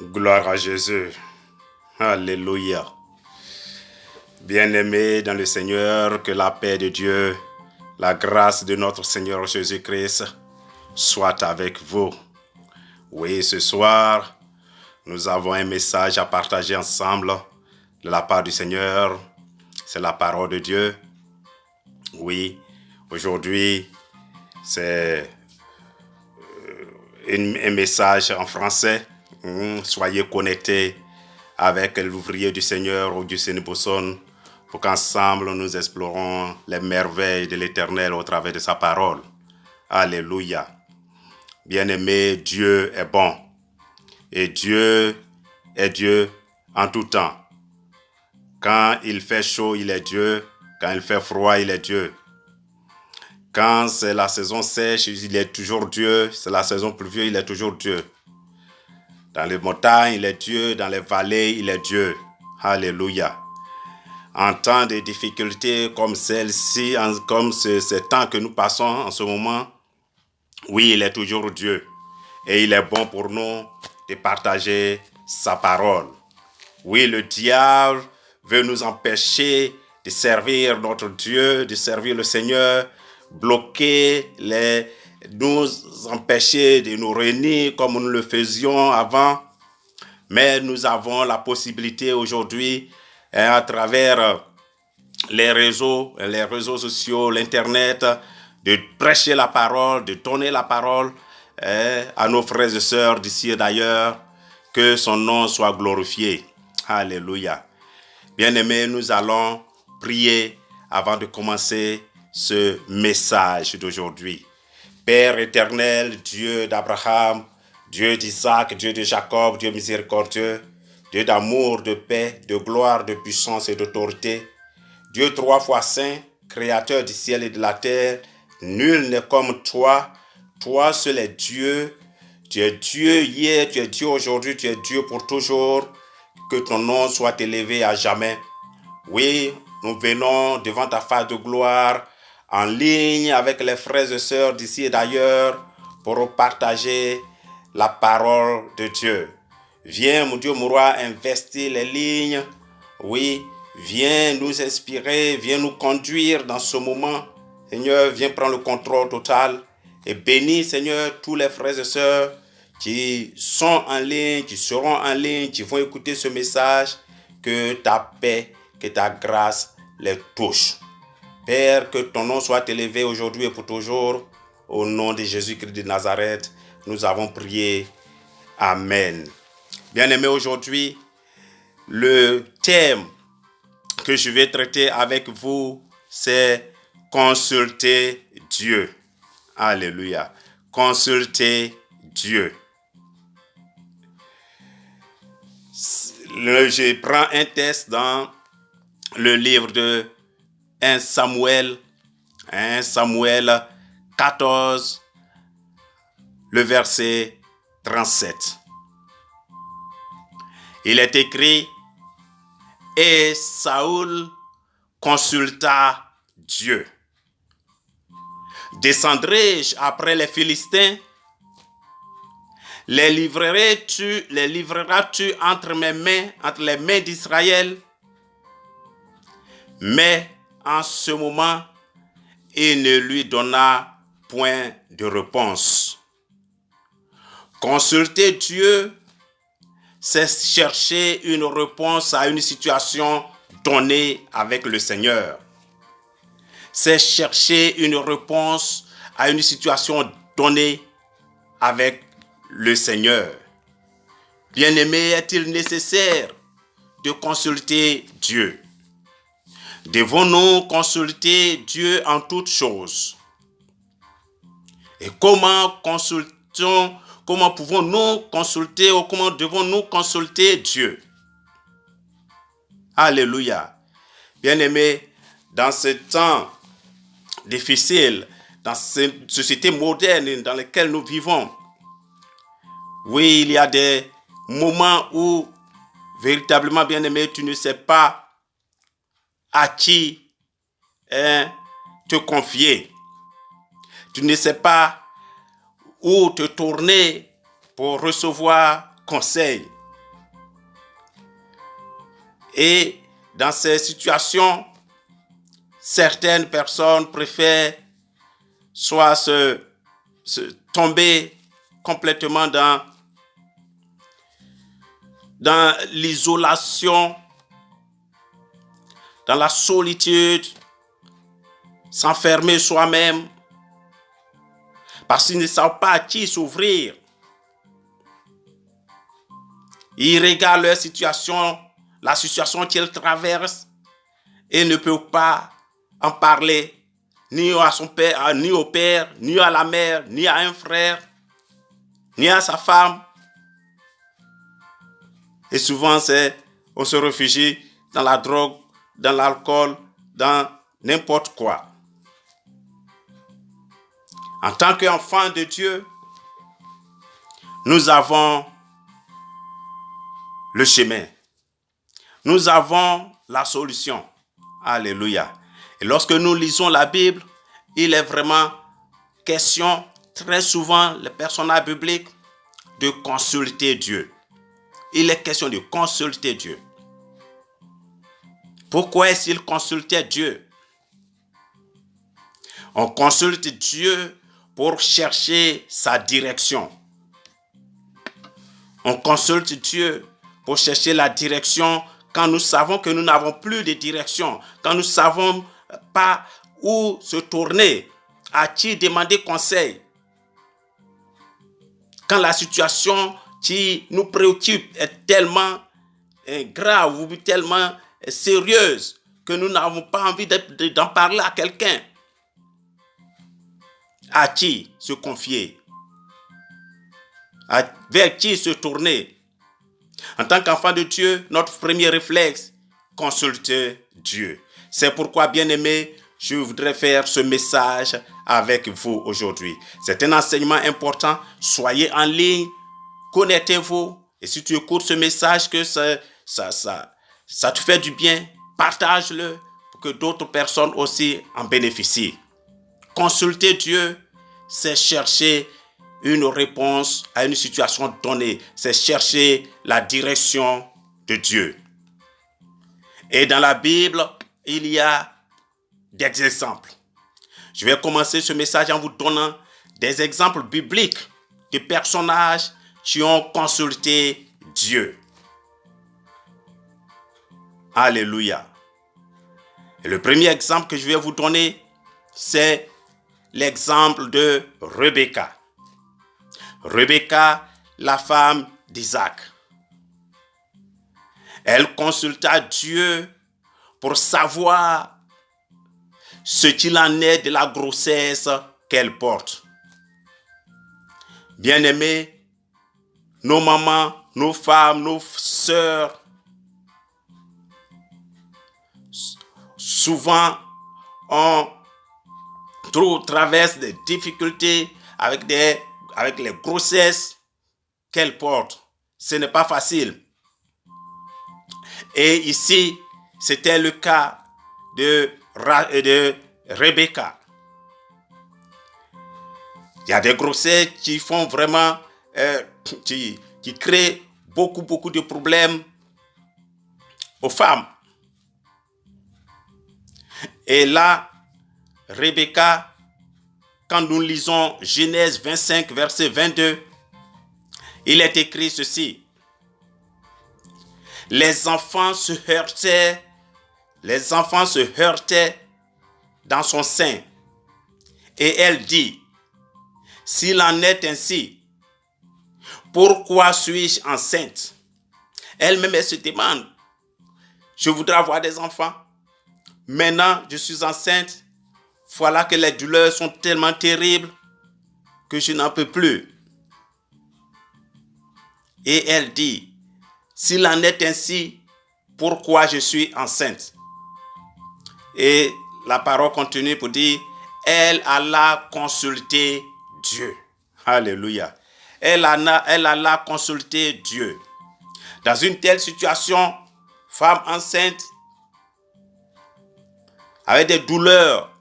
Gloire à Jésus. Alléluia. Bien-aimés dans le Seigneur, que la paix de Dieu, la grâce de notre Seigneur Jésus-Christ soit avec vous. Oui, ce soir, nous avons un message à partager ensemble de la part du Seigneur. C'est la parole de Dieu. Oui, aujourd'hui, c'est un message en français. Soyez connectés avec l'ouvrier du Seigneur, Augustin Bosson, pour qu'ensemble nous explorons les merveilles de l'Éternel au travers de sa parole. Alléluia. Bien-aimé, Dieu est bon. Et Dieu est Dieu en tout temps. Quand il fait chaud, il est Dieu. Quand il fait froid, il est Dieu. Quand c'est la saison sèche, il est toujours Dieu. C'est la saison pluvieuse, il est toujours Dieu. Dans les montagnes, il est Dieu. Dans les vallées, il est Dieu. Alléluia. En temps de difficultés comme celle-ci, comme ce temps que nous passons en ce moment, oui, il est toujours Dieu. Et il est bon pour nous de partager sa parole. Oui, le diable veut nous empêcher de servir notre Dieu, de servir le Seigneur, bloquer nous empêcher de nous réunir comme nous le faisions avant. Mais nous avons la possibilité aujourd'hui, à travers les réseaux sociaux, l'Internet, de prêcher la parole, de donner la parole à nos frères et sœurs d'ici et d'ailleurs, que son nom soit glorifié. Alléluia. Bien-aimés, nous allons prier avant de commencer ce message d'aujourd'hui. Père éternel, Dieu d'Abraham, Dieu d'Isaac, Dieu de Jacob, Dieu miséricordieux, Dieu d'amour, de paix, de gloire, de puissance et d'autorité, Dieu trois fois saint, créateur du ciel et de la terre, nul n'est comme toi. Toi seul est Dieu. Tu es Dieu hier, tu es Dieu aujourd'hui, tu es Dieu pour toujours. Que ton nom soit élevé à jamais. Oui, nous venons devant ta face de gloire, en ligne avec les frères et sœurs d'ici et d'ailleurs, pour partager la parole de Dieu. Viens, mon Dieu, mon roi, investir les lignes. Oui, viens nous inspirer, viens nous conduire dans ce moment. Seigneur, viens prendre le contrôle total et bénis, Seigneur, tous les frères et sœurs qui sont en ligne, qui seront en ligne, qui vont écouter ce message. Que ta paix, que ta grâce les touche. Père, que ton nom soit élevé aujourd'hui et pour toujours. Au nom de Jésus-Christ de Nazareth, nous avons prié. Amen. Bien-aimés, aujourd'hui, le thème que je vais traiter avec vous, c'est consulter Dieu. Alléluia. Consulter Dieu. Je prends un texte dans le livre de 1 Samuel 14, le verset 37. Il est écrit: et Saül consulta Dieu. Descendrai-je après les Philistins? Les livreras-tu entre mes mains, entre les mains d'Israël? Mais en ce moment, il ne lui donna point de réponse. Consulter Dieu, c'est chercher une réponse à une situation donnée avec le Seigneur. C'est chercher une réponse à une situation donnée avec le Seigneur. Bien-aimé, est-il nécessaire de consulter Dieu? Devons-nous consulter Dieu en toutes choses? Et comment pouvons-nous consulter ou comment devons-nous consulter Dieu? Alléluia. Bien-aimé, dans ce temps difficile, dans cette société moderne dans laquelle nous vivons, oui, il y a des moments où, véritablement, bien-aimé, tu ne sais pas à qui te confier. Tu ne sais pas où te tourner pour recevoir conseil. Et dans ces situations, certaines personnes préfèrent soit se tomber complètement dans l'isolation, dans la solitude, s'enfermer soi-même, parce qu'ils ne savent pas à qui s'ouvrir. Ils regardent leur situation, la situation qu'ils traversent, et ne peuvent pas en parler, ni à son père, ni au père, ni à la mère, ni à un frère, ni à sa femme. Et souvent, on se réfugie dans la drogue, dans l'alcool, dans n'importe quoi. En tant qu'enfants de Dieu, nous avons le chemin. Nous avons la solution. Alléluia. Et lorsque nous lisons la Bible, il est vraiment question, très souvent, les personnages bibliques, de consulter Dieu. Il est question de consulter Dieu. Pourquoi est-ce qu'il consultait Dieu? On consulte Dieu pour chercher sa direction. On consulte Dieu pour chercher la direction quand nous savons que nous n'avons plus de direction, quand nous ne savons pas où se tourner, à qui demander conseil. Quand la situation qui nous préoccupe est tellement grave ou tellement sérieuse que nous n'avons pas envie d'en parler à quelqu'un. À qui se confier? Vers qui se tourner? En tant qu'enfant de Dieu, notre premier réflexe, consulter Dieu. C'est pourquoi, bien-aimés, je voudrais faire ce message avec vous aujourd'hui. C'est un enseignement important. Soyez en ligne, connectez-vous. Et si tu écoutes ce message, que ça te fait du bien, partage-le pour que d'autres personnes aussi en bénéficient. Consulter Dieu, c'est chercher une réponse à une situation donnée. C'est chercher la direction de Dieu. Et dans la Bible, il y a des exemples. Je vais commencer ce message en vous donnant des exemples bibliques de personnages qui ont consulté Dieu. Alléluia. Et le premier exemple que je vais vous donner, c'est l'exemple de Rebecca. Rebecca, la femme d'Isaac. Elle consulta Dieu pour savoir ce qu'il en est de la grossesse qu'elle porte. Bien-aimés, nos mamans, nos femmes, nos sœurs, souvent on traverse des difficultés avec les grossesses qu'elles portent. Ce n'est pas facile. Et ici, c'était le cas de Rebecca. Il y a des grossesses qui font vraiment, qui créent beaucoup de problèmes aux femmes. Et là, Rebecca, quand nous lisons Genèse 25, verset 22, il est écrit ceci. Les enfants se heurtaient dans son sein. Et elle dit, s'il en est ainsi, pourquoi suis-je enceinte? Elle-même, elle se demande, je voudrais avoir des enfants. Maintenant, je suis enceinte. Voilà que les douleurs sont tellement terribles que je n'en peux plus. Et elle dit, s'il en est ainsi, pourquoi je suis enceinte? Et la parole continue pour dire, elle alla consulter Dieu. Alléluia. Elle alla consulter Dieu. Dans une telle situation, femme enceinte, avec des douleurs,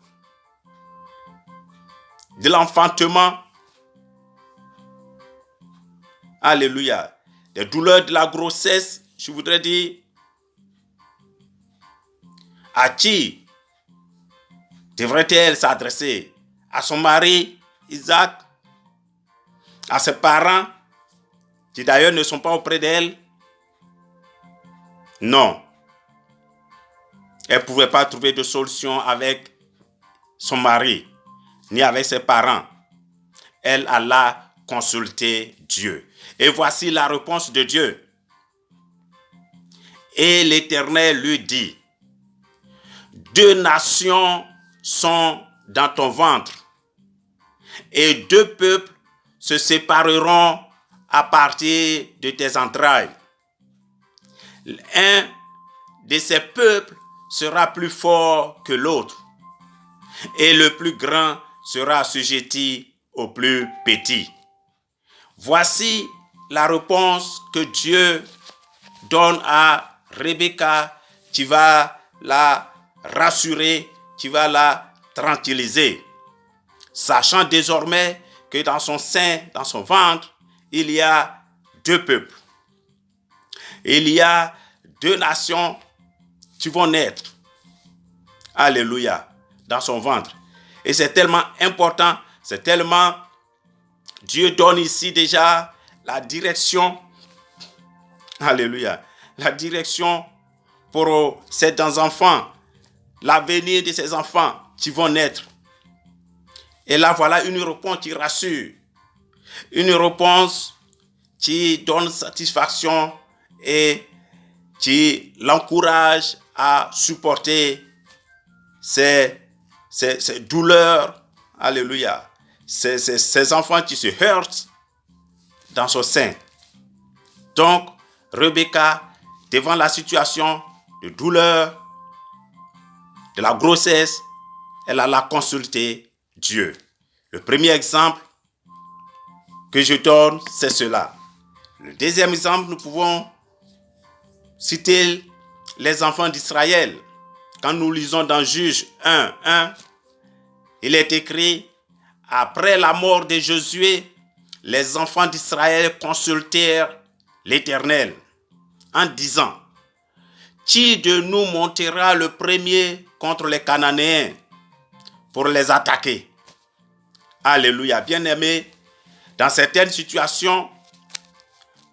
de l'enfantement, alléluia, des douleurs de la grossesse, je voudrais dire, À qui devrait-elle s'adresser? À son mari, Isaac? À ses parents, qui d'ailleurs ne sont pas auprès d'elle? Non. Elle ne pouvait pas trouver de solution avec son mari, ni avec ses parents. Elle alla consulter Dieu. Et voici la réponse de Dieu. Et l'Éternel lui dit, 2 nations sont dans ton ventre, et 2 peuples se sépareront à partir de tes entrailles. Un de ces peuples sera plus fort que l'autre, et le plus grand sera assujetti au plus petit. Voici la réponse que Dieu donne à Rebecca, qui va la rassurer, qui va la tranquilliser, sachant désormais que dans son sein, dans son ventre, il y a 2 peuples. Il y a 2 nations qui vont naître. Alléluia. Dans son ventre. Et c'est tellement important, c'est tellement... Dieu donne ici déjà la direction. Alléluia. La direction pour ces enfants. L'avenir de ces enfants qui vont naître. Et là, voilà une réponse qui rassure. Une réponse qui donne satisfaction et qui l'encourage à supporter ces douleurs. Alléluia. Ces enfants qui se heurtent dans son sein. Donc, Rebecca, devant la situation de douleur, de la grossesse, elle alla consulter Dieu. Le premier exemple que je donne, c'est cela. Le deuxième exemple, nous pouvons citer les enfants d'Israël. Quand nous lisons dans Juges 1:1, il est écrit, après la mort de Josué, les enfants d'Israël consultèrent l'Éternel en disant, qui de nous montera le premier contre les Cananéens pour les attaquer? Alléluia. Bien-aimés, dans certaines situations,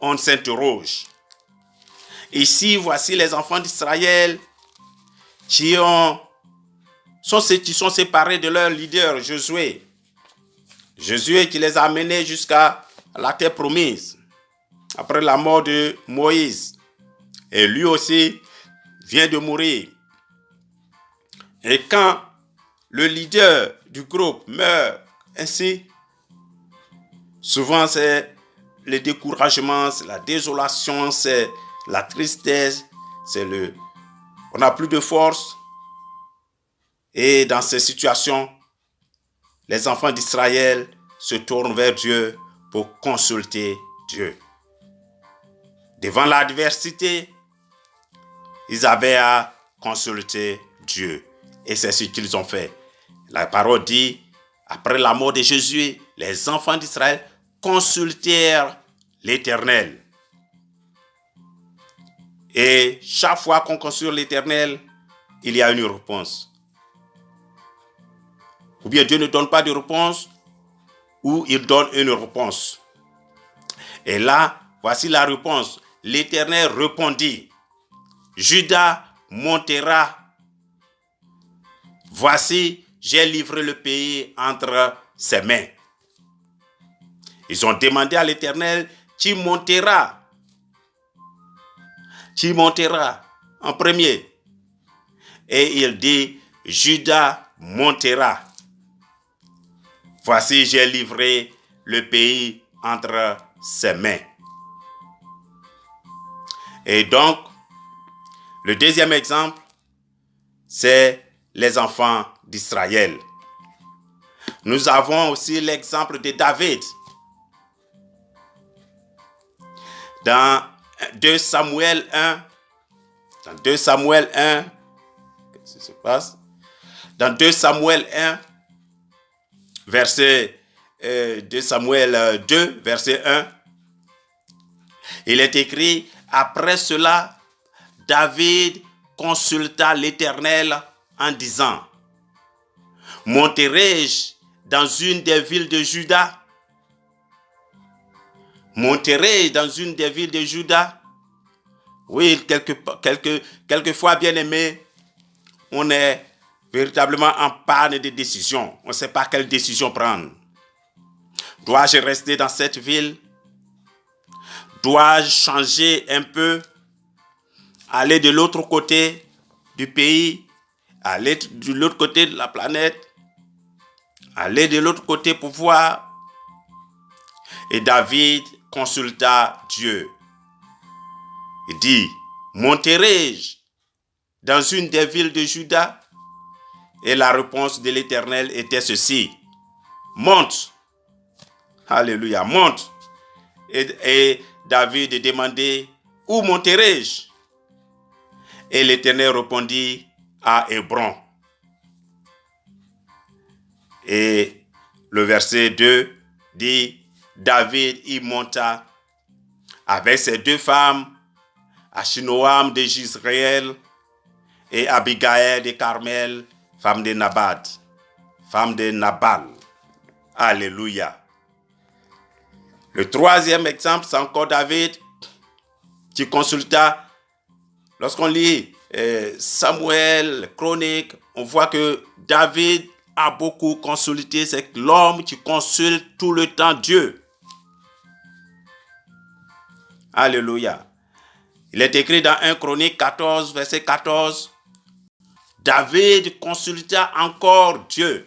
on s'interroge. Ici, voici les enfants d'Israël qui sont séparés de leur leader, Josué. Josué qui les a menés jusqu'à la terre promise, après la mort de Moïse. Et lui aussi vient de mourir. Et quand le leader du groupe meurt ainsi, souvent c'est le découragement, c'est la désolation, c'est la tristesse, on n'a plus de force. Et dans ces situations, les enfants d'Israël se tournent vers Dieu pour consulter Dieu. Devant l'adversité, ils avaient à consulter Dieu. Et c'est ce qu'ils ont fait. La parole dit, après la mort de Jésus, les enfants d'Israël consultèrent l'Éternel. Et chaque fois qu'on consulte l'Éternel, il y a une réponse. Ou bien Dieu ne donne pas de réponse, ou il donne une réponse. Et là, voici la réponse. L'Éternel répondit, Judas montera. Voici, j'ai livré le pays entre ses mains. Ils ont demandé à l'Éternel, qui montera en premier? Et il dit, Judas montera. Voici, j'ai livré le pays entre ses mains. Et donc, le deuxième exemple, c'est les enfants d'Israël. Nous avons aussi l'exemple de David. Dans 2 Samuel 1, qu'est-ce qui se passe? Dans 2 Samuel 1, verset 2 Samuel 2, verset 1, il est écrit, après cela, David consulta l'Éternel en disant, monterai-je dans une des villes de Juda? Monterai-je dans une des villes de Juda? Oui, quelquefois, bien aimé, on est véritablement en panne de décision. On ne sait pas quelle décision prendre. Dois-je rester dans cette ville? Dois-je changer un peu? Aller de l'autre côté du pays? Aller de l'autre côté de la planète? Aller de l'autre côté pour voir? Et David consulta Dieu. Il dit, monterai-je dans une des villes de Juda? Et la réponse de l'Éternel était ceci, monte. Alléluia, monte. Et David demandait, où monterai-je? Et l'Éternel répondit, à Hébron. Et le verset 2 dit, David y monta avec ses deux femmes, Achinoam de Jisraël et Abigaël de Carmel, femme de Nabal. Alléluia. Le troisième exemple, c'est encore David qui consulta. Lorsqu'on lit Samuel, Chronique, on voit que David a beaucoup consulté. C'est l'homme qui consulte tout le temps Dieu. Alléluia. Il est écrit dans 1 Chronique 14, verset 14. David consulta encore Dieu.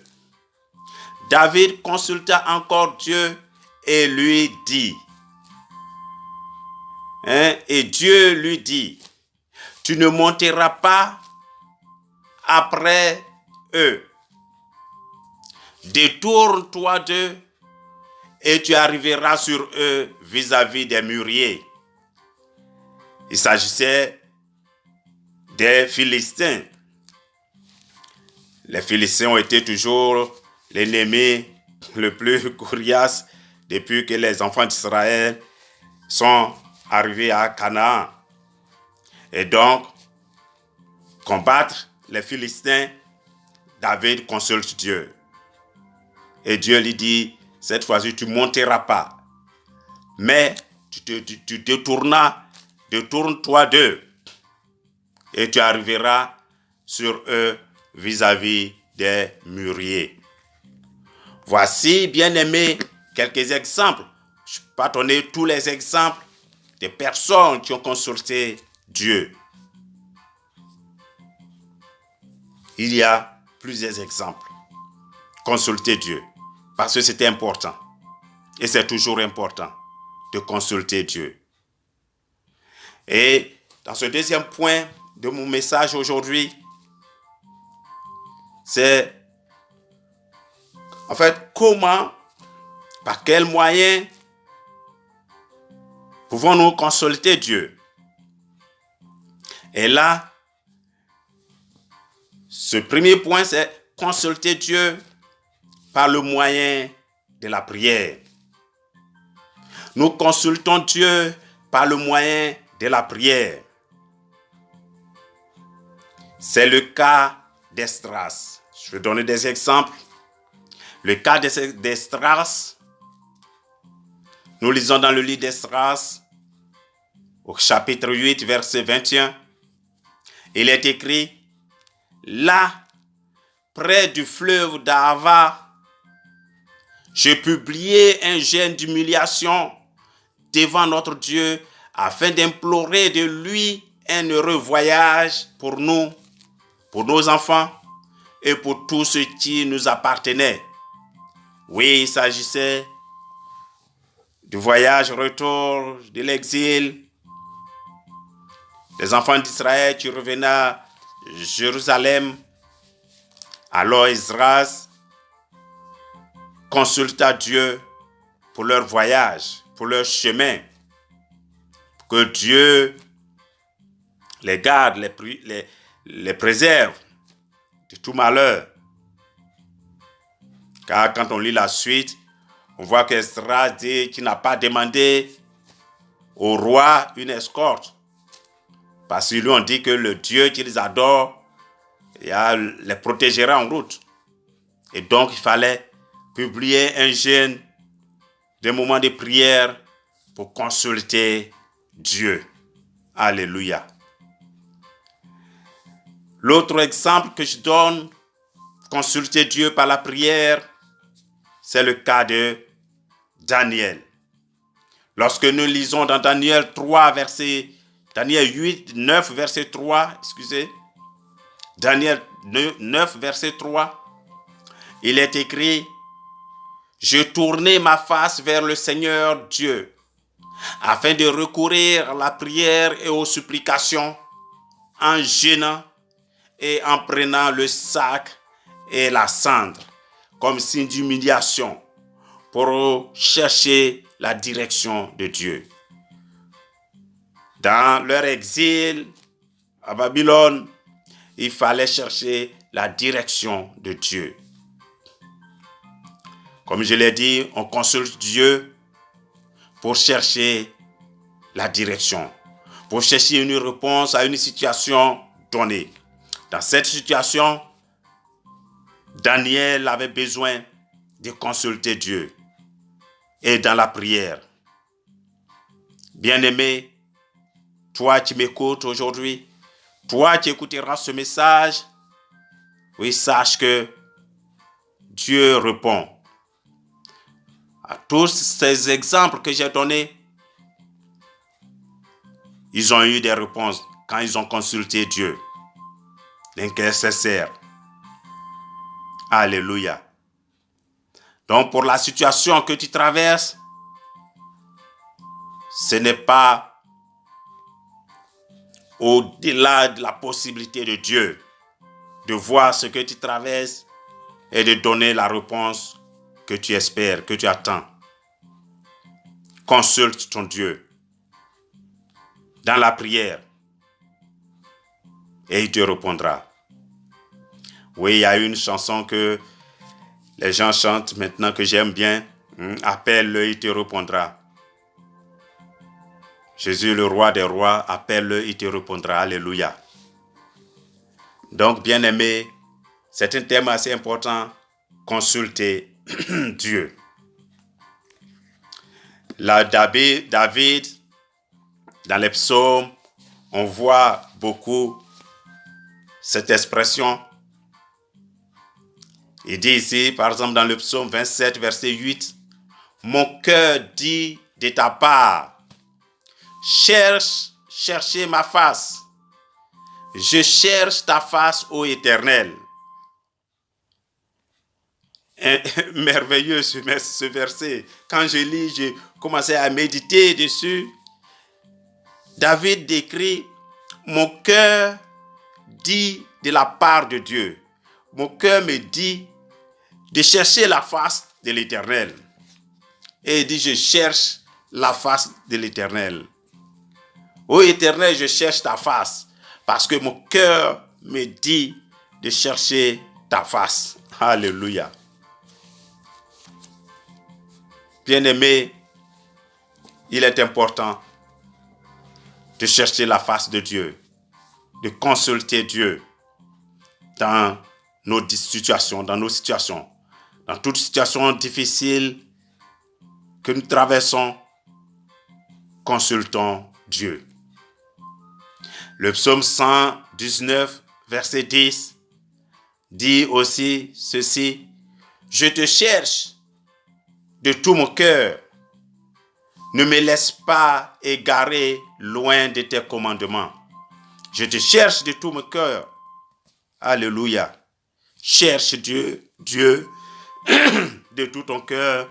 David consulta encore Dieu et lui dit. Et Dieu lui dit, tu ne monteras pas après eux. Détourne-toi d'eux et tu arriveras sur eux vis-à-vis des mûriers. Il s'agissait des Philistins. Les Philistins ont été toujours l'ennemi le plus coriace depuis que les enfants d'Israël sont arrivés à Canaan. Et donc, combattre les Philistins, David consulte Dieu. Et Dieu lui dit, cette fois-ci, tu ne monteras pas. Mais tu détourne-toi d'eux. Et tu arriveras sur eux vis-à-vis des mûriers. Voici, bien-aimés, quelques exemples. Je ne peux pas donner tous les exemples des personnes qui ont consulté Dieu. Il y a plusieurs exemples. Consulter Dieu, parce que c'était important. Et c'est toujours important de consulter Dieu. Et dans ce deuxième point de mon message aujourd'hui, c'est en fait comment, par quels moyens pouvons-nous consulter Dieu? Et là, ce premier point, c'est consulter Dieu par le moyen de la prière. Nous consultons Dieu par le moyen de la prière. C'est le cas d'Esdras. Je vais donner des exemples. Le cas d'Esdras, nous lisons dans le livre d'Esdras, au chapitre 8, verset 21, il est écrit, là, près du fleuve d'Ahava, je publiai un jeûne d'humiliation devant notre Dieu afin d'implorer de lui un heureux voyage pour nous, pour nos enfants et pour tout ce qui nous appartenait. Oui, il s'agissait du voyage retour de l'exil, des enfants d'Israël qui revenaient à Jérusalem. Alors Esdras consulta Dieu pour leur voyage, pour leur chemin, que Dieu les garde, les préserve de tout malheur. Car quand on lit la suite, on voit qu'Esdras dit qu'il n'a pas demandé au roi une escorte. Parce qu'ils lui ont dit que le Dieu qu'ils adorent les protégera en route. Et donc, il fallait publier un jeûne, des moments de prière pour consulter Dieu. Alléluia. L'autre exemple que je donne, consulter Dieu par la prière, c'est le cas de Daniel. Lorsque nous lisons dans Daniel 9, verset 3, Daniel 9, verset 3, il est écrit: je tournai ma face vers le Seigneur Dieu, afin de recourir à la prière et aux supplications, en jeûnant et en prenant le sac et la cendre, comme signe d'humiliation, pour chercher la direction de Dieu. Dans leur exil à Babylone, il fallait chercher la direction de Dieu. Comme je l'ai dit, on consulte Dieu pour chercher la direction, pour chercher une réponse à une situation donnée. Dans cette situation, Daniel avait besoin de consulter Dieu et dans la prière. Bien-aimé, toi qui m'écoutes aujourd'hui, toi qui écouteras ce message, oui, sache que Dieu répond. À tous ces exemples que j'ai donnés, ils ont eu des réponses quand ils ont consulté Dieu, l'intercesseur. Alléluia. Donc pour la situation que tu traverses, ce n'est pas au-delà de la possibilité de Dieu de voir ce que tu traverses et de donner la réponse que tu espères, que tu attends. Consulte ton Dieu dans la prière et il te répondra. Oui, il y a une chanson que les gens chantent maintenant que j'aime bien. Appelle-le, il te répondra. Jésus, le roi des rois, appelle-le, il te répondra. Alléluia. Donc, bien-aimé, c'est un thème assez important. Consulter Dieu. Là, David, dans les psaumes, on voit beaucoup cette expression. Il dit ici, par exemple, dans le psaume 27, verset 8, « Mon cœur dit de ta part, cherchez ma face. Je cherche ta face, ô Éternel. » Merveilleux ce verset. Quand je lis, j'ai commencé à méditer dessus. David décrit, « Mon cœur dit de la part de Dieu. Mon cœur me dit de chercher la face de l'Éternel. » Et il dit, je cherche la face de l'Éternel. Ô Éternel, je cherche ta face, parce que mon cœur me dit de chercher ta face. Alléluia. Bien-aimé, il est important de chercher la face de Dieu, de consulter Dieu dans nos situations, dans toute situation difficile que nous traversons, consultons Dieu. Le psaume 119, verset 10, dit aussi ceci, « Je te cherche de tout mon cœur, ne me laisse pas égarer loin de tes commandements. » Je te cherche de tout mon cœur. Alléluia. Cherche Dieu de tout ton cœur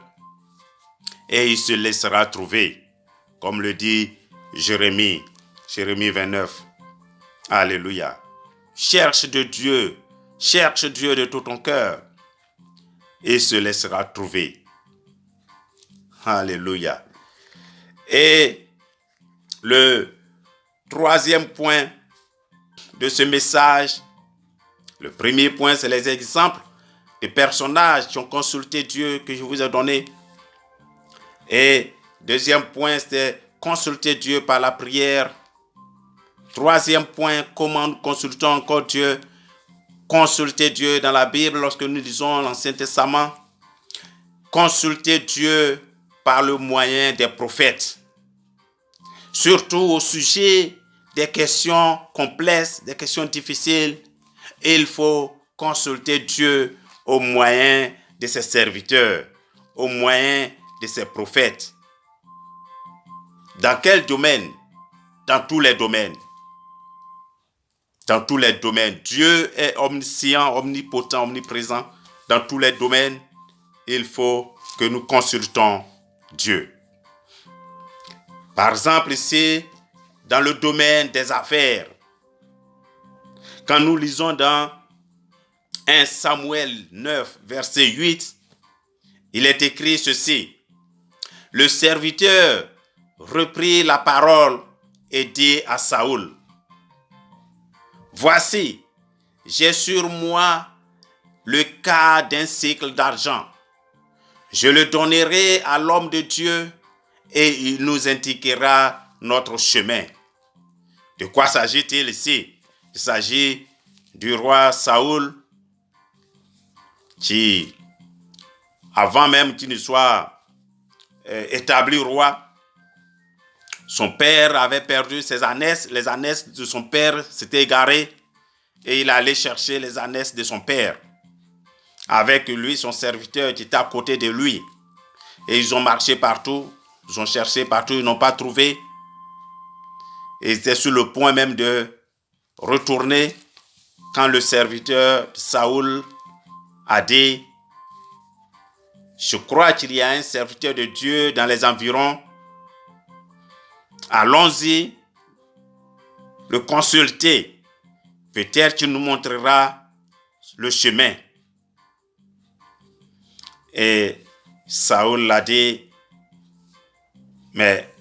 et il se laissera trouver. Comme le dit Jérémie 29. Alléluia. Cherche Dieu de tout ton cœur et il se laissera trouver. Alléluia. Et le troisième point de ce message, le premier point, c'est les exemples de personnages qui ont consulté Dieu que je vous ai donné. Et deuxième point, c'est consulter Dieu par la prière. Troisième point, comment nous consultons encore Dieu? Consulter Dieu dans la Bible lorsque nous lisons l'Ancien Testament. Consulter Dieu par le moyen des prophètes. Surtout au sujet des questions complexes, des questions difficiles, il faut consulter Dieu au moyen de ses serviteurs, au moyen de ses prophètes. Dans quel domaine? Dans tous les domaines. Dans tous les domaines. Dieu est omniscient, omnipotent, omniprésent. Dans tous les domaines, il faut que nous consultons Dieu. Par exemple, ici, dans le domaine des affaires, quand nous lisons dans 1 Samuel 9, verset 8, il est écrit ceci. Le serviteur reprit la parole et dit à Saoul, voici, j'ai sur moi le quart d'un sicle d'argent. Je le donnerai à l'homme de Dieu et il nous indiquera notre chemin. De quoi s'agit-il ici? Il s'agit du roi Saoul qui, avant même qu'il ne soit établi roi, son père avait perdu ses ânesses. Les ânesses de son père s'étaient égarées et il allait chercher les ânesses de son père. Avec lui, son serviteur qui était à côté de lui. Et ils ont marché partout, ils ont cherché partout, ils n'ont pas trouvé. Et ils étaient sur le point même de retourner quand le serviteur de Saoul a dit, je crois qu'il y a un serviteur de Dieu dans les environs. Allons-y, le consulter. Peut-être qu'il nous montrera le chemin. Et Saoul l'a dit, mais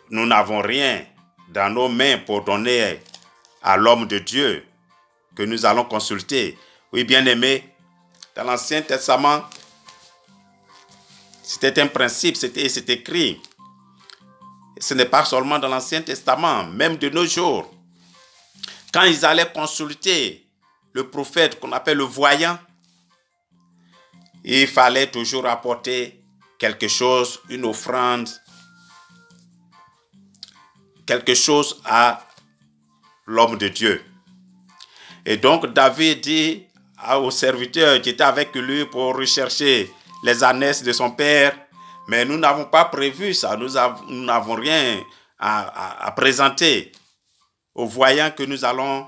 nous n'avons rien dans nos mains pour donner à l'homme de Dieu que nous allons consulter. Oui, bien-aimé, dans l'Ancien Testament, c'était un principe, c'est écrit. Ce n'est pas seulement dans l'Ancien Testament, même de nos jours. Quand ils allaient consulter le prophète qu'on appelle le voyant, il fallait toujours apporter quelque chose, une offrande, quelque chose à l'homme de Dieu. Et donc David dit au serviteur qui était avec lui pour rechercher les ânesses de son père, mais nous n'avons pas prévu ça, nous n'avons rien à présenter au voyant que nous allons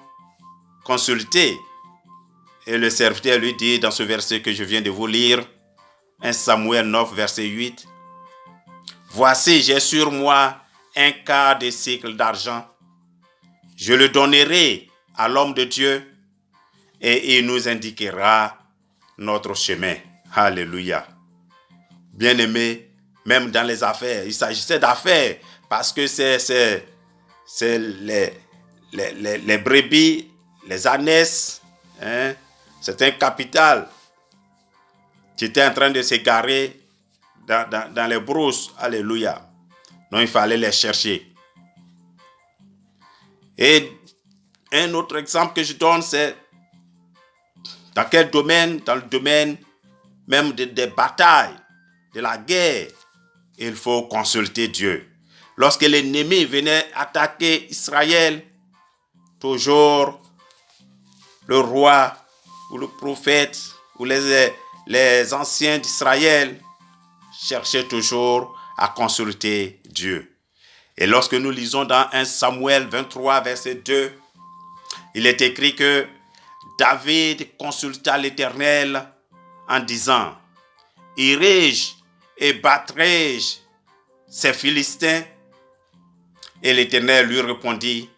consulter. Et le serviteur lui dit dans ce verset que je viens de vous lire, 1 Samuel 9, verset 8, voici, j'ai sur moi un quart de sicle d'argent. Je le donnerai à l'homme de Dieu et il nous indiquera notre chemin. Alléluia. Bien-aimé, même dans les affaires, il s'agissait d'affaires parce que c'est les brebis, les ânesses, hein, c'est un capital qui était en train de s'égarer dans les brousses. Alléluia. Donc il fallait les chercher. Et un autre exemple que je donne, c'est dans quel domaine? Dans le domaine même des batailles, de la guerre, il faut consulter Dieu. Lorsque l'ennemi venait attaquer Israël, toujours le roi ou le prophète ou les anciens d'Israël cherchaient toujours à consulter Dieu. Et lorsque nous lisons dans 1 Samuel 23, verset 2, il est écrit que David consulta l'Éternel en disant, irai-je et battrai-je ces Philistins? Et l'Éternel lui répondit,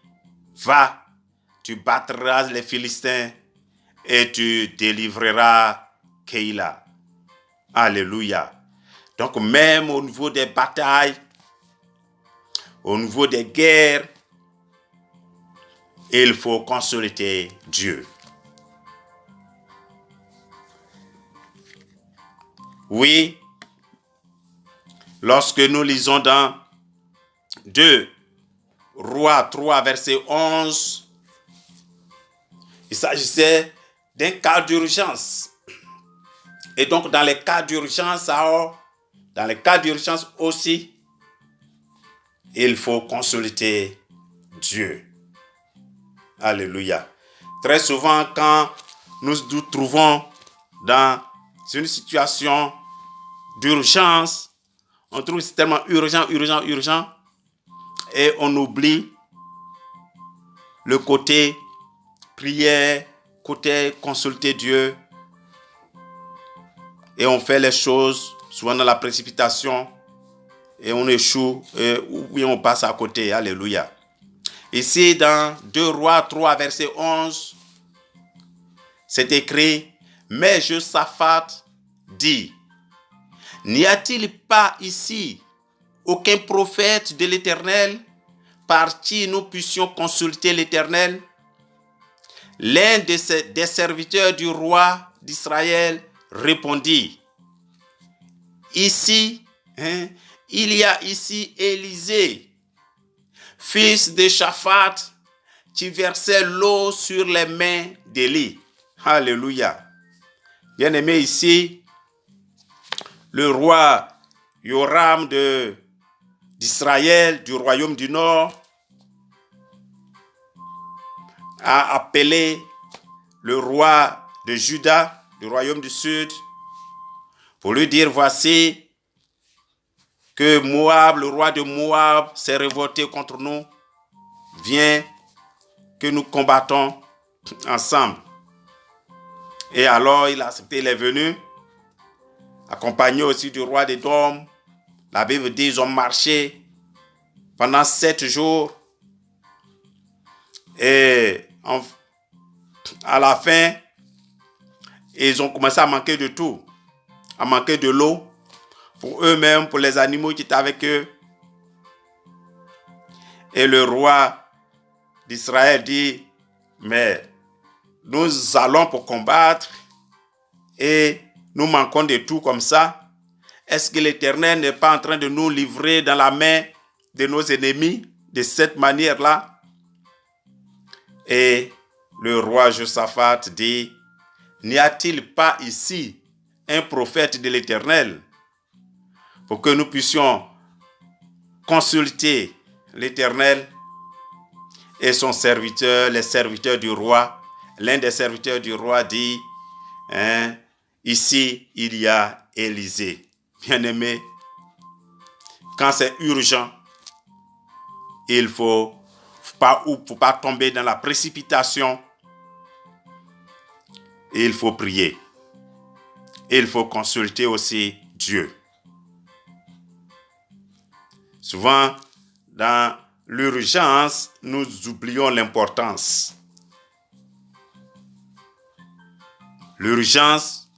va, tu battras les Philistins et tu délivreras Keïla. Alléluia. Donc même au niveau des batailles, au niveau des guerres, il faut consulter Dieu. Oui, lorsque nous lisons dans 2 Rois 3, verset 11, il s'agissait d'un cas d'urgence. Et donc, dans les cas d'urgence, aussi, il faut consulter Dieu. Alléluia. Très souvent, quand nous nous trouvons dans une situation d'urgence, on trouve que c'est tellement urgent, et on oublie le côté prière, côté consulter Dieu, et on fait les choses souvent dans la précipitation, et on échoue, ou on passe à côté. Alléluia. Ici, dans 2 Rois 3, verset 11, c'est écrit, « Mais Josaphat dit, n'y a-t-il pas ici aucun prophète de l'Éternel par qui nous puissions consulter l'Éternel? » L'un des serviteurs du roi d'Israël répondit, « Ici, il y a ici Élisée, fils de Shaphat, qui versait l'eau sur les mains d'Élie. » Alléluia. Bien-aimé, ici, le roi Joram d'Israël, du royaume du Nord, a appelé le roi de Juda, du royaume du Sud, pour lui dire, voici que Moab, le roi de Moab, s'est révolté contre nous. Viens que nous combattons ensemble. Et alors il a accepté, il est venu, accompagné aussi du roi d'Édom. La Bible dit ils ont marché pendant 7 jours. Et à la fin, ils ont commencé à manquer de tout, à manquer de l'eau pour eux-mêmes, pour les animaux qui étaient avec eux. Et le roi d'Israël dit, mais nous allons pour combattre et nous manquons de tout comme ça. Est-ce que l'Éternel n'est pas en train de nous livrer dans la main de nos ennemis de cette manière-là? Et le roi Josaphat dit, n'y a-t-il pas ici un prophète de l'Éternel pour que nous puissions consulter l'Éternel? Et son serviteur, les serviteurs du roi, l'un des serviteurs du roi dit, ici il y a Élisée. Bien-aimé, quand c'est urgent, il ne faut pas tomber dans la précipitation. Il faut prier. Il faut consulter aussi Dieu. Souvent, dans l'urgence, nous oublions l'importance. L'urgence,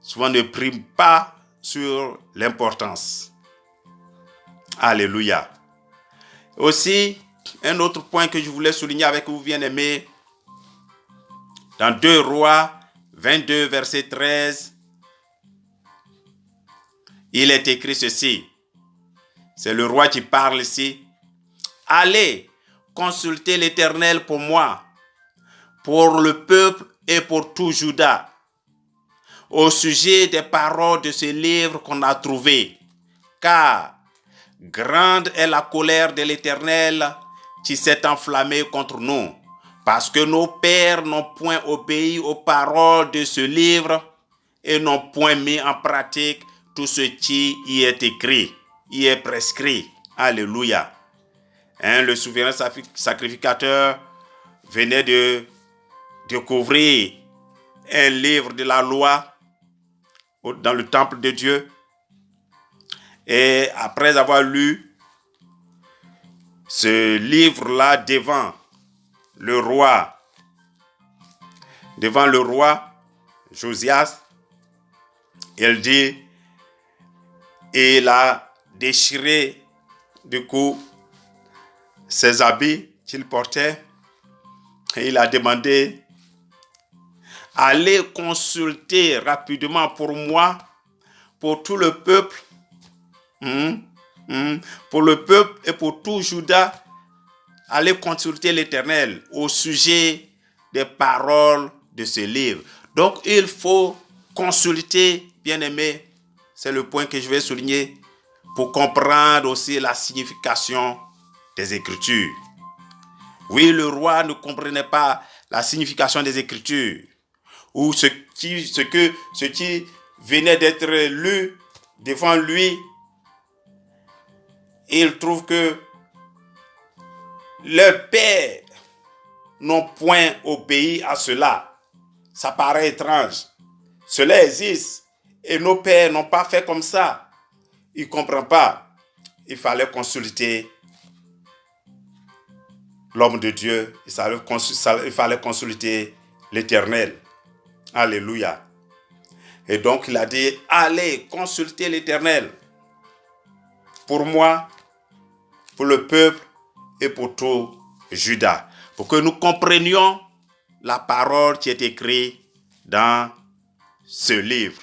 souvent, ne prime pas sur l'importance. Alléluia. Aussi, un autre point que je voulais souligner avec vous, bien-aimés, dans 2 Rois 22, verset 13, il est écrit ceci. C'est le roi qui parle ici. Allez, consultez l'Éternel pour moi, pour le peuple et pour tout Juda, au sujet des paroles de ce livre qu'on a trouvé. Car grande est la colère de l'Éternel qui s'est enflammée contre nous, parce que nos pères n'ont point obéi aux paroles de ce livre et n'ont point mis en pratique tout ce qui y est écrit, y est prescrit. Alléluia. Le souverain sacrificateur venait de découvrir un livre de la loi dans le temple de Dieu. Et après avoir lu ce livre-là devant le roi Josias, il dit, il a déchiré du coup ses habits qu'il portait et il a demandé, allez consulter rapidement pour moi, pour tout le peuple, pour le peuple et pour tout Juda, allez consulter l'Éternel au sujet des paroles de ce livre. Donc, il faut consulter, bien-aimé, c'est le point que je vais souligner, pour comprendre aussi la signification des Écritures. Oui, le roi ne comprenait pas la signification des Écritures, ou ce qui venait d'être lu devant lui. Il trouve que leurs pères n'ont point obéi à cela. Ça paraît étrange. Cela existe et nos pères n'ont pas fait comme ça. Il ne comprend pas. Il fallait consulter l'homme de Dieu. Il fallait consulter l'Éternel. Alléluia. Et donc il a dit, allez consulter l'Éternel. Pour moi, pour le peuple et pour tout Juda. Pour que nous comprenions la parole qui est écrite dans ce livre.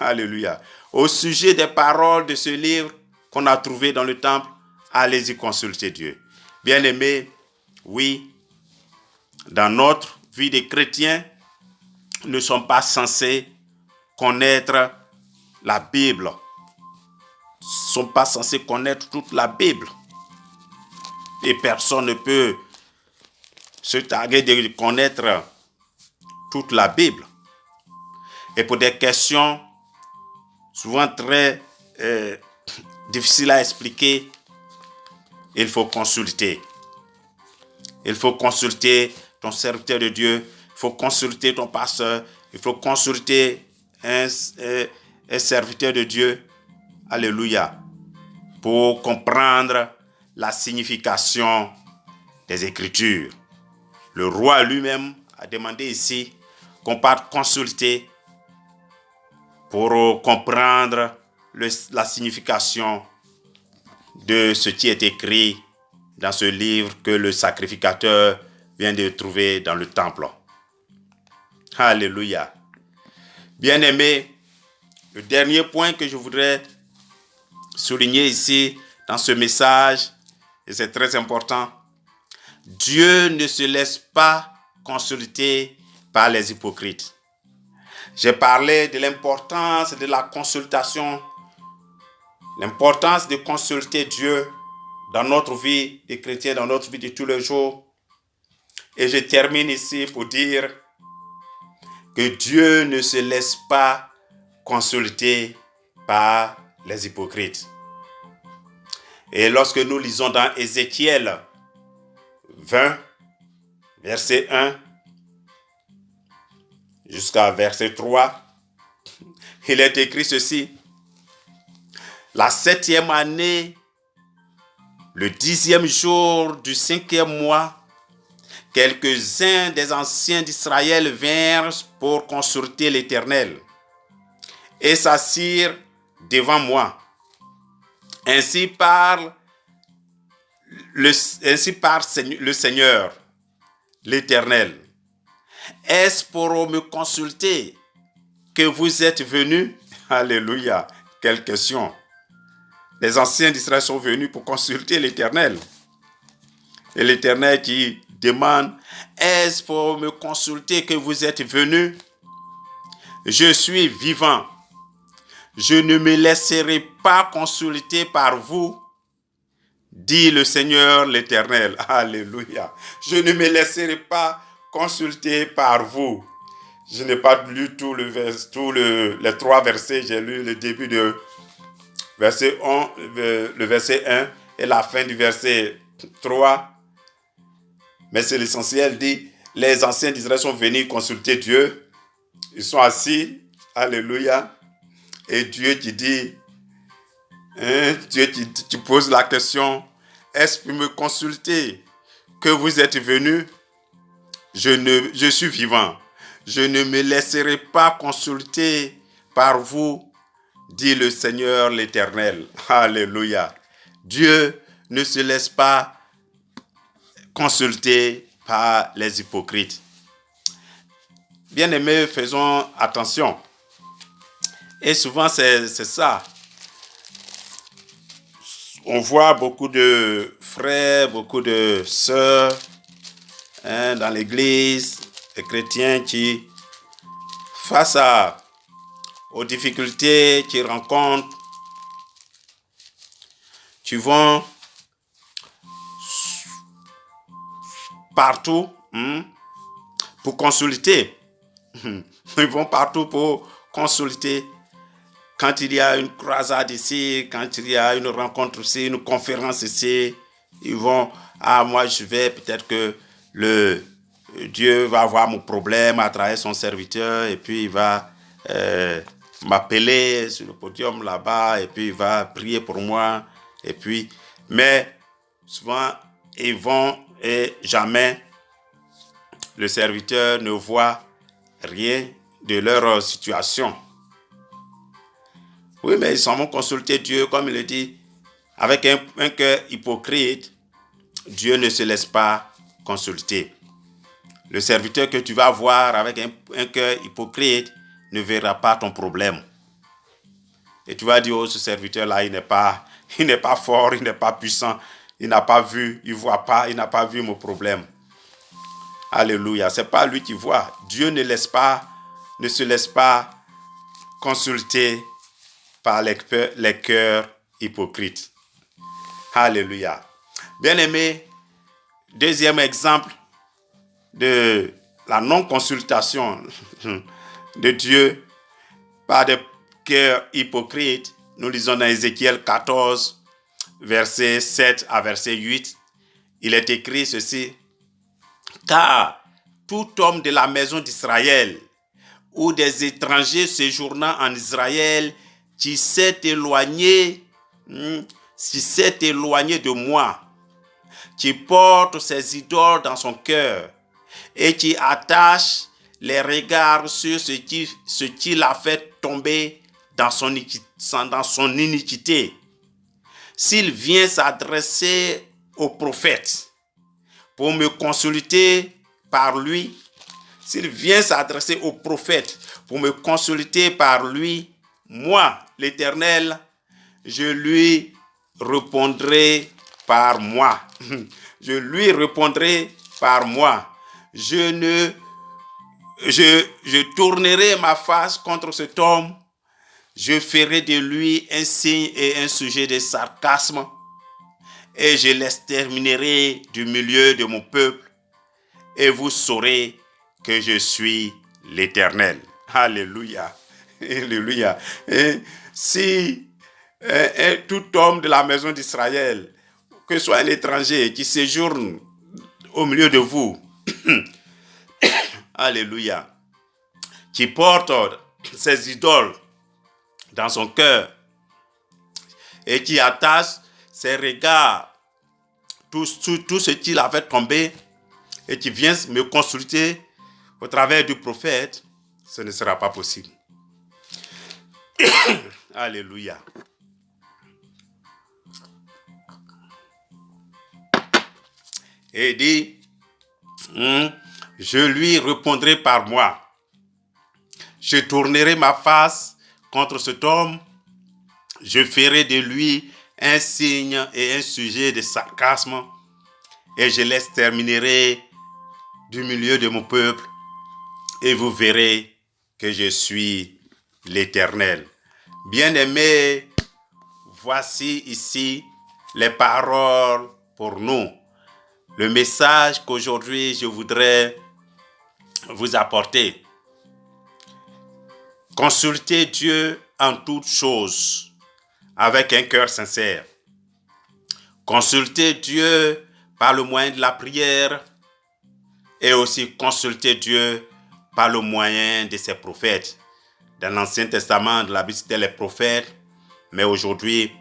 Alléluia. Au sujet des paroles de ce livre qu'on a trouvé dans le temple, allez-y consulter Dieu. Bien-aimés, oui, dans notre vie de chrétiens, nous ne sommes pas censés connaître la Bible. Nous ne sommes pas censés connaître toute la Bible. Et personne ne peut se targuer de connaître toute la Bible. Et pour des questions souvent très difficiles à expliquer, il faut consulter. Il faut consulter ton serviteur de Dieu, il faut consulter ton pasteur, il faut consulter un serviteur de Dieu. Alléluia. Pour comprendre la signification des Écritures. Le roi lui-même a demandé ici qu'on parte consulter pour comprendre la signification de ce qui est écrit dans ce livre que le sacrificateur vient de trouver dans le temple. Alléluia. Bien-aimés, le dernier point que je voudrais souligner ici dans ce message, et c'est très important, Dieu ne se laisse pas consulter par les hypocrites. J'ai parlé de l'importance de la consultation, l'importance de consulter Dieu dans notre vie de chrétien, dans notre vie de tous les jours. Et je termine ici pour dire que Dieu ne se laisse pas consulter par les hypocrites. Et lorsque nous lisons dans Ézéchiel 20, verset 1 jusqu'à verset 3, il est écrit ceci. La 7e année, le 10e jour du 5e mois, quelques-uns des anciens d'Israël vinrent pour consulter l'Éternel et s'assirent devant moi. Ainsi parle le Seigneur, l'Éternel. Est-ce pour me consulter que vous êtes venus? Alléluia. Quelle question. Les anciens d'Israël sont venus pour consulter l'Éternel. Et l'Éternel qui demande, est-ce pour me consulter que vous êtes venus? Je suis vivant. Je ne me laisserai pas consulter par vous, dit le Seigneur l'Éternel. Alléluia. Je ne me laisserai pas consulter par vous. Je n'ai pas lu les 3 versets. J'ai lu le début de verset 1, le verset 1 et la fin du verset 3. Mais c'est l'essentiel, dit, les anciens d'Israël sont venus consulter Dieu. Ils sont assis. Alléluia. Et Dieu qui dit, Dieu qui pose la question, est-ce pour me consulter que vous êtes venus? Je suis vivant. Je ne me laisserai pas consulter par vous, dit le Seigneur l'Éternel. Alléluia. Dieu ne se laisse pas consulter par les hypocrites. Bien-aimés, faisons attention. Et souvent, c'est ça. on voit beaucoup de frères, beaucoup de sœurs dans l'église, les chrétiens qui, face aux difficultés qu'ils rencontrent, qui vont partout pour consulter. Ils vont partout pour consulter. Quand il y a une croisade ici, quand il y a une rencontre ici, une conférence ici, ils vont, moi je vais, peut-être que Dieu va voir mon problème à travers son serviteur et puis il va m'appeler sur le podium là-bas et puis il va prier pour moi. Et puis, mais souvent, ils vont et jamais le serviteur ne voit rien de leur situation. Oui, mais ils s'en vont consulter Dieu, comme il le dit, avec un cœur hypocrite. Dieu ne se laisse pas consulter. Le serviteur que tu vas voir avec un cœur hypocrite ne verra pas ton problème. Et tu vas dire, oh, ce serviteur-là, il n'est pas fort, il n'est pas puissant, il n'a pas vu, il ne voit pas, il n'a pas vu mon problème. Alléluia. Ce n'est pas lui qui voit. Dieu ne se laisse pas consulter par les cœurs hypocrites. Alléluia. Bien-aimé, deuxième exemple de la non-consultation de Dieu par des cœurs hypocrites. Nous lisons dans Ézéchiel 14, verset 7 à verset 8. Il est écrit ceci. Car tout homme de la maison d'Israël ou des étrangers séjournant en Israël qui s'est éloigné de moi, qui porte ses idoles dans son cœur et qui attache les regards sur ce qui l'a fait tomber dans son iniquité. S'il vient s'adresser au prophète pour me consulter par lui, moi, l'Éternel, je lui répondrai par moi. Je tournerai ma face contre cet homme. Je ferai de lui un signe et un sujet de sarcasme. Et je l'exterminerai du milieu de mon peuple. Et vous saurez que je suis l'Éternel. Alléluia. Alléluia. Et si tout homme de la maison d'Israël, que ce soit un étranger qui séjourne au milieu de vous, alléluia, qui porte ses idoles dans son cœur et qui attache ses regards, tout ce qu'il a fait tomber et qui vient me consulter au travers du prophète, ce ne sera pas possible. Alléluia. Et il dit, je lui répondrai par moi. Je tournerai ma face contre cet homme. Je ferai de lui un signe et un sujet de sarcasme. Et je l'exterminerai du milieu de mon peuple. Et vous verrez que je suis l'Éternel. Bien-aimés, voici ici les paroles pour nous. Le message qu'aujourd'hui je voudrais vous apporter. Consultez Dieu en toutes choses avec un cœur sincère. Consultez Dieu par le moyen de la prière et aussi consultez Dieu par le moyen de ses prophètes. Dans l'Ancien Testament, de la Bible, c'était les prophètes, mais aujourd'hui,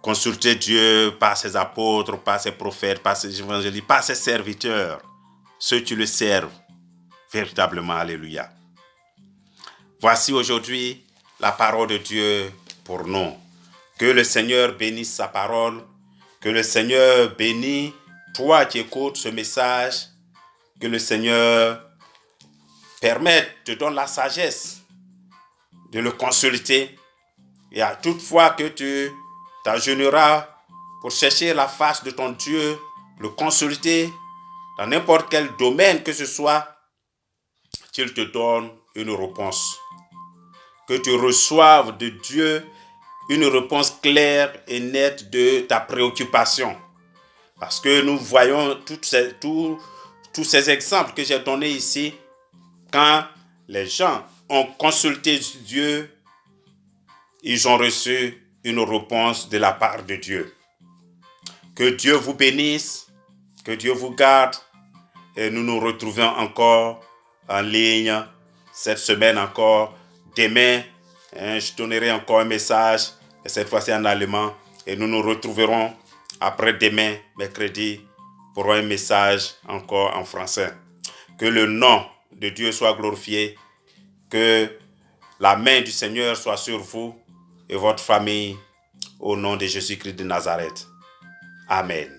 consultez Dieu par ses apôtres, par ses prophètes, par ses évangélistes, par ses serviteurs, ceux qui le servent véritablement. Alléluia. Voici aujourd'hui la parole de Dieu pour nous. Que le Seigneur bénisse sa parole, que le Seigneur bénisse toi qui écoutes ce message, que le Seigneur te donne la sagesse de le consulter. Et à toute fois que tu t'agenouilleras pour chercher la face de ton Dieu, le consulter dans n'importe quel domaine que ce soit, qu'il te donne une réponse. Que tu reçoives de Dieu une réponse claire et nette de ta préoccupation. Parce que nous voyons tous ces exemples que j'ai donnés ici, quand les gens ont consulté Dieu, ils ont reçu une réponse de la part de Dieu. Que Dieu vous bénisse, que Dieu vous garde, et nous nous retrouvons encore en ligne cette semaine encore. Demain, je donnerai encore un message, et cette fois-ci en allemand, et nous nous retrouverons après-demain, mercredi, pour un message encore en français. Que le nom de Dieu soit glorifié, que la main du Seigneur soit sur vous et votre famille, au nom de Jésus-Christ de Nazareth. Amen.